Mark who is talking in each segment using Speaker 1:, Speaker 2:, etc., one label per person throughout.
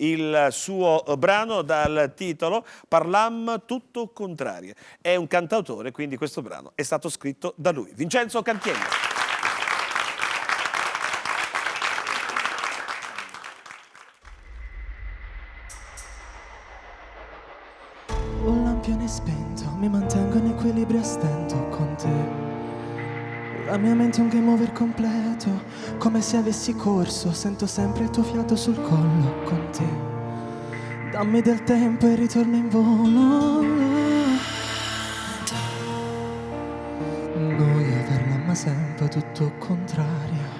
Speaker 1: il suo brano dal titolo Parlam tutto contraria. È un cantautore, quindi questo brano è stato scritto da lui. Vincenzo Cantieni.
Speaker 2: Un lampione spento, mi mantengo in equilibrio a stento con te. La mia mente è un game over completo, come se avessi corso, sento sempre il tuo fiato sul collo con te. Dammi del tempo e ritorno in volo. Noi parliamo sempre tutto contrario.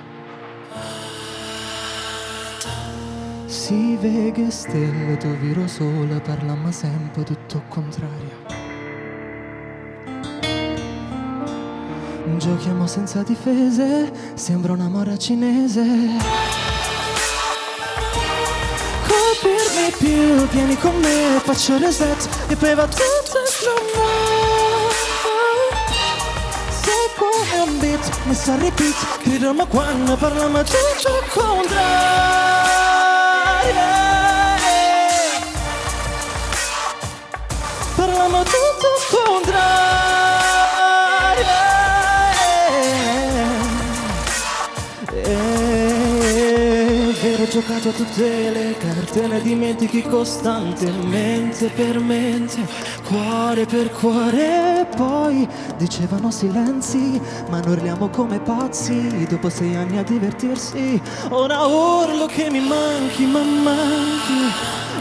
Speaker 2: Si veghe stelle, tu viro sole, parliamo sempre tutto contrario. Giochiamo senza difese, sembra una mora cinese. Colpirmi più, vieni con me, faccio reset e poi va tutto in slow-mo. Sei come un beat, messo a repeat, gridiamo quando parliamo tutto contrario. Parliamo tutto contrario. Ho giocato tutte le carte, ne dimentichi costantemente per mente, cuore per cuore. Poi dicevano silenzi, ma noi urliamo come pazzi. Dopo 6 anni a divertirsi, ora urlo che mi manchi, ma manchi.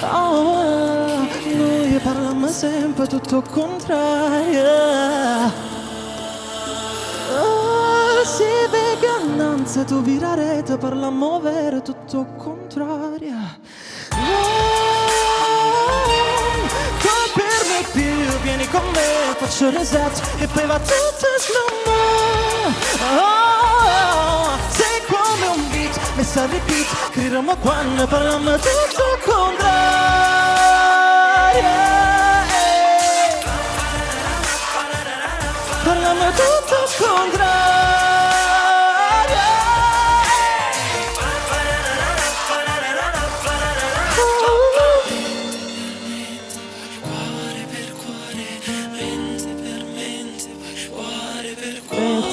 Speaker 2: Oh, noi parliamo sempre tutto contrario. Si vega innanzi, tu vira rete, parliamo vero, tutto contraria. Colpirmi più, vieni con me, faccio reset e poi va tutto in slow-mo. Sei come un beat, messo a repeat, gridiamo quando parliamo tutto contraria. Parliamo tutto contrario.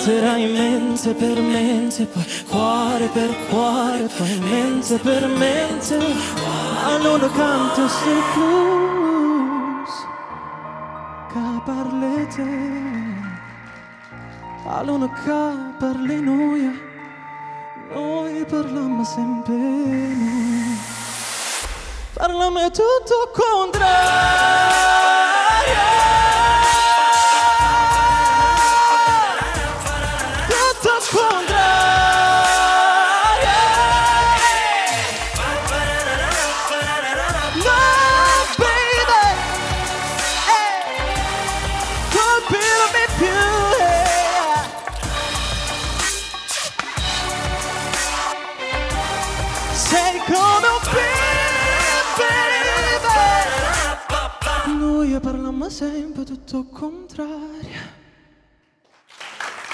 Speaker 2: Metterai mente per mente, poi cuore per cuore, poi mente per mente. Allora canto sul blues che parlete. Allora che parli noi parliamo sempre noi. Parliamo tutto contrario. Sei come un baby. Noi parliamo sempre tutto contrario.